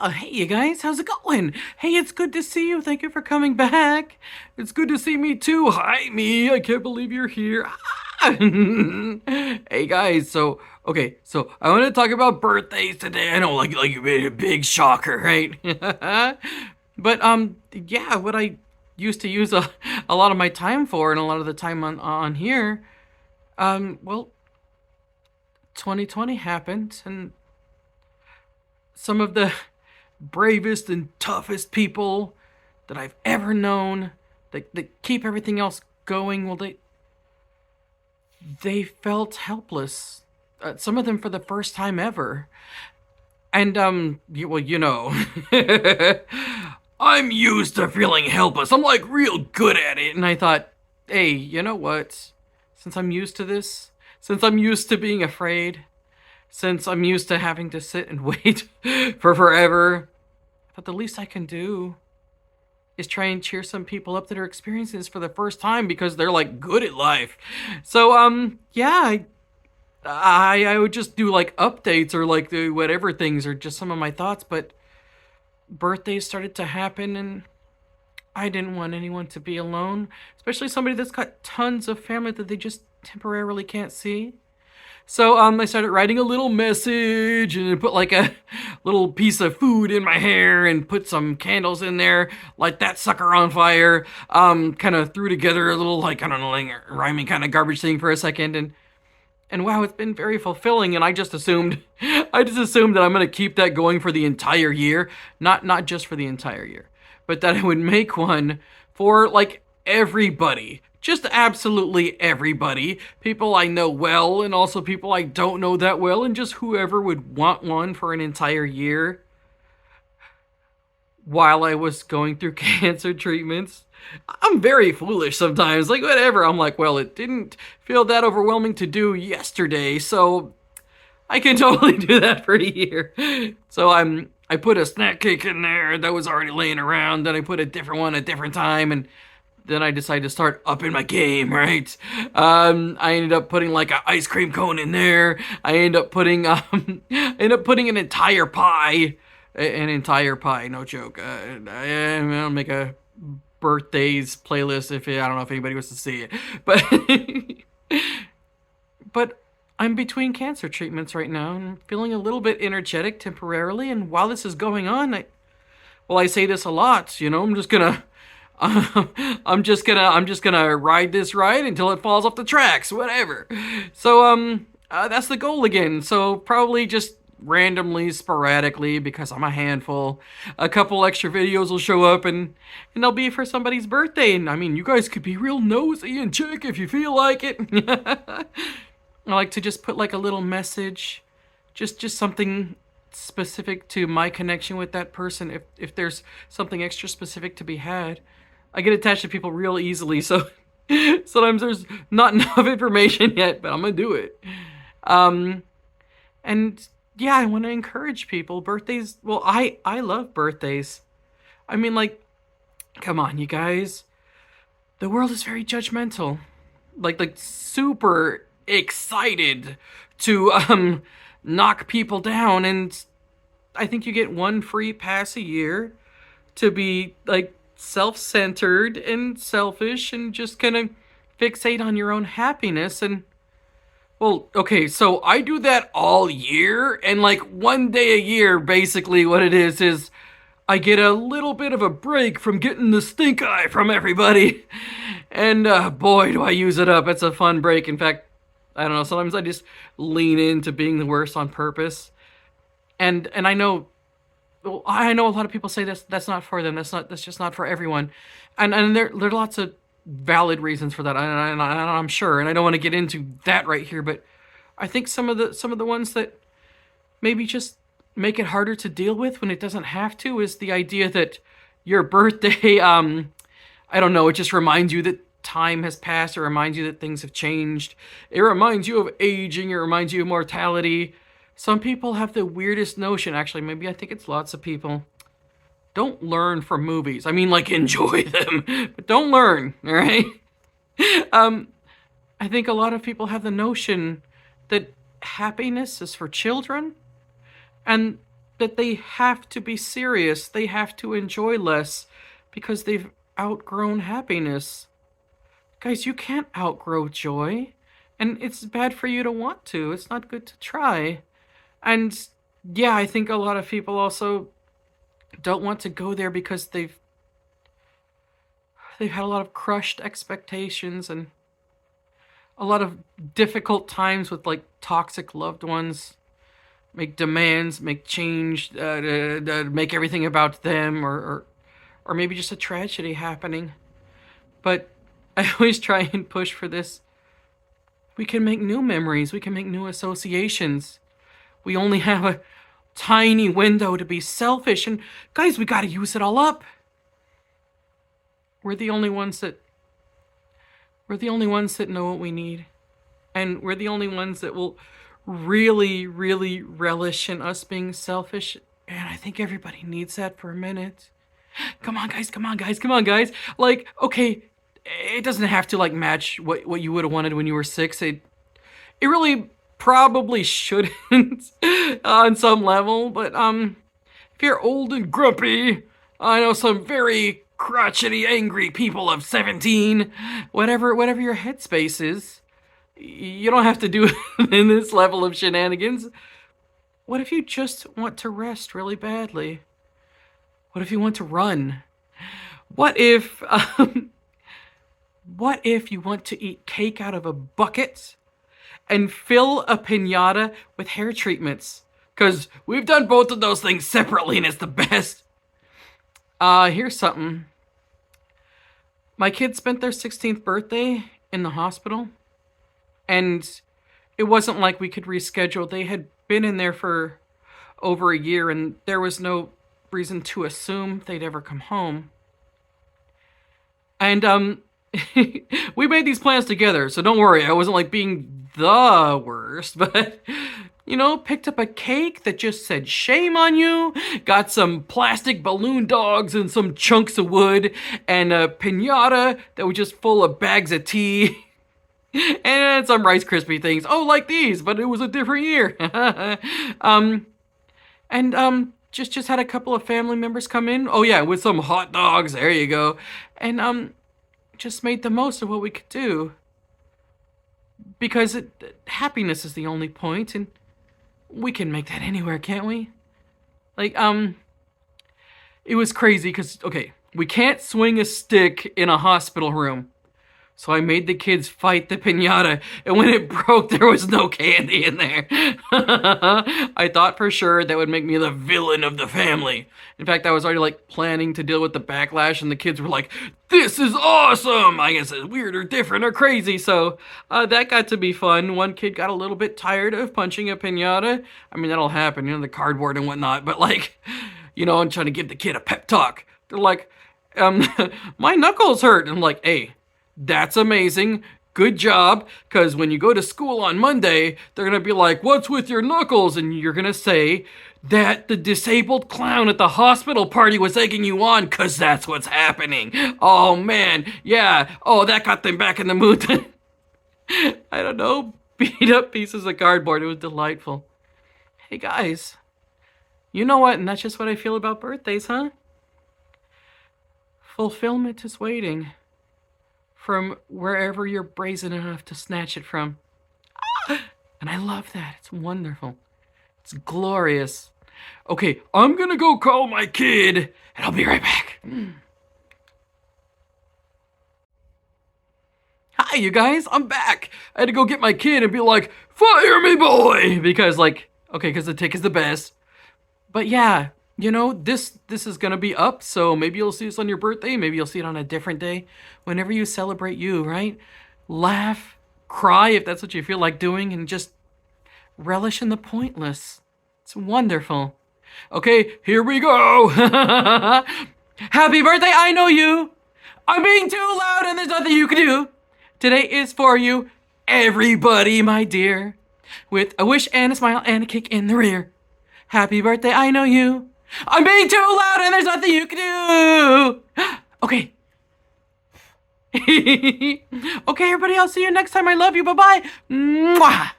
Hey, you guys, how's it going? Hey, it's good to see you. Thank you for coming back. It's good to see me too. Hi, me. I can't believe you're here. Hey, guys. So I want to talk about birthdays today. I know, like a big shocker, right? But yeah, what I used to use a lot of my time for, and a lot of the time on here, well, 2020 happened, and some of the bravest and toughest people that I've ever known that keep everything else going, well, they felt helpless. Some of them for the first time ever. And, well, I'm used to feeling helpless. I'm like real good at it. And I thought, hey, you know what? Since I'm used to this, since I'm used to being afraid, since I'm used to having to sit and wait for forever, but the least I can do is try and cheer some people up that are experiencing this for the first time because they're like good at life. So yeah, I would just do like updates or like the whatever things or just some of my thoughts, but birthdays started to happen and I didn't want anyone to be alone, especially somebody that's got tons of family that they just temporarily can't see. So I started writing a little message and put like a little piece of food in my hair and put some candles in there, light that sucker on fire. Kind of threw together a little like I don't know, like rhyming kind of garbage thing for a second, and wow, it's been very fulfilling. And I just assumed that I'm gonna keep that going for the entire year, not just for the entire year, but that I would make one for like everybody, just absolutely everybody, people I know well and also people I don't know that well, and just whoever would want one for an entire year while I was going through cancer treatments. I'm very foolish sometimes, like whatever. I'm like, well, it didn't feel that overwhelming to do yesterday, so I can totally do that for a year. So I put a snack cake in there that was already laying around, then I put a different one at a different time, and then I decided to start upping my game, right? I ended up putting like an ice cream cone in there. I ended up putting an entire pie, no joke. I'll make a birthdays playlist if I don't know if anybody wants to see it, but but I'm between cancer treatments right now and I'm feeling a little bit energetic temporarily. And while this is going on, I say this a lot, I'm just gonna I'm just gonna ride this ride until it falls off the tracks, whatever. So that's the goal again. So probably just randomly, sporadically, because I'm a handful, a couple extra videos will show up and they'll be for somebody's birthday. And I mean, you guys could be real nosy and check if you feel like it. I like to just put like a little message, just something specific to my connection with that person. If there's something extra specific to be had, I get attached to people real easily, so sometimes there's not enough information yet, but I'm gonna do it. Um, and yeah, I want to encourage people. Birthdays, well, I love birthdays. I mean, like, come on, you guys. The world is very judgmental, like super excited to knock people down, and I think you get one free pass a year to be like self-centered and selfish and just kind of fixate on your own happiness. And well, okay, so I do that all year, and like one day a year, basically what it is I get a little bit of a break from getting the stink eye from everybody. And boy, do I use it up. It's a fun break. In fact, I don't know, sometimes I just lean into being the worst on purpose. And I know, well, I know a lot of people say that's not for them. That's just not for everyone, and there are lots of valid reasons for that. I'm sure, and I don't want to get into that right here. But I think some of the ones that maybe just make it harder to deal with when it doesn't have to is the idea that your birthday, I don't know, it just reminds you that time has passed. It reminds you that things have changed. It reminds you of aging. It reminds you of mortality. Some people have the weirdest notion, actually, maybe I think it's lots of people. Don't learn from movies. I mean, like, enjoy them, but don't learn, all right? Um, I think a lot of people have the notion that happiness is for children, and that they have to be serious, they have to enjoy less because they've outgrown happiness. Guys, you can't outgrow joy, and it's bad for you to want to. It's not good to try. And yeah, I think a lot of people also don't want to go there because they've had a lot of crushed expectations and a lot of difficult times with like toxic loved ones. Make demands, make change, make everything about them, or maybe just a tragedy happening. But I always try and push for this. We can make new memories. We can make new associations. We only have a tiny window to be selfish, and guys, we gotta use it all up. We're the only ones that know what we need, and we're the only ones that will really, really relish in us being selfish. And I think everybody needs that for a minute. Come on, guys, come on, guys, come on, guys. Like, okay, it doesn't have to like match what you would have wanted when you were 6. It really probably shouldn't on some level, but if you're old and grumpy, I know some very crotchety, angry people of 17, whatever your headspace is, you don't have to do it in this level of shenanigans. What if you just want to rest really badly? What if you want to run? What if you want to eat cake out of a bucket and fill a piñata with hair treatments? Because we've done both of those things separately and it's the best. Here's something. My kids spent their 16th birthday in the hospital, and it wasn't like we could reschedule. They had been in there for over a year, and there was no reason to assume they'd ever come home. And we made these plans together, so don't worry, I wasn't like being the worst, but picked up a cake that just said shame on you, got some plastic balloon dogs and some chunks of wood, and a piñata that was just full of bags of tea, and some Rice Krispie things. Oh, like these, but it was a different year. Just had a couple of family members come in. Oh yeah, with some hot dogs, there you go. And just made the most of what we could do. Because happiness is the only point, and we can make that anywhere, can't we? Like, it was crazy because, okay, we can't swing a stick in a hospital room. So I made the kids fight the piñata, and when it broke, there was no candy in there. I thought for sure that would make me the villain of the family. In fact, I was already like planning to deal with the backlash, and the kids were like, "This is awesome!" I guess it's weird or different or crazy, so that got to be fun. One kid got a little bit tired of punching a piñata. I mean, that'll happen, the cardboard and whatnot, but like, I'm trying to give the kid a pep talk. They're like, my knuckles hurt. And I'm like, hey, that's amazing. Good job. Because when you go to school on Monday, they're going to be like, what's with your knuckles? And you're going to say that the disabled clown at the hospital party was egging you on because that's what's happening. Oh, man. Yeah. Oh, that got them back in the mood. I don't know. Beat up pieces of cardboard. It was delightful. Hey, guys. You know what? And that's just what I feel about birthdays, huh? Fulfillment is waiting. From wherever you're brazen enough to snatch it from. And I love that. It's wonderful. It's glorious. Okay, I'm gonna go call my kid, and I'll be right back. Hi, you guys. I'm back. I had to go get my kid and be like, fire me, boy! Because, because the tick is the best. But yeah, this is gonna be up, so maybe you'll see this on your birthday, maybe you'll see it on a different day. Whenever you celebrate you, right? Laugh, cry if that's what you feel like doing, and just relish in the pointless. It's wonderful. Okay, here we go. Happy birthday, I know you. I'm being too loud and there's nothing you can do. Today is for you, everybody, my dear. With a wish and a smile and a kick in the rear. Happy birthday, I know you. I'm being too loud and there's nothing you can do. Okay. Okay, everybody, I'll see you next time. I love you. Bye-bye. Mwah.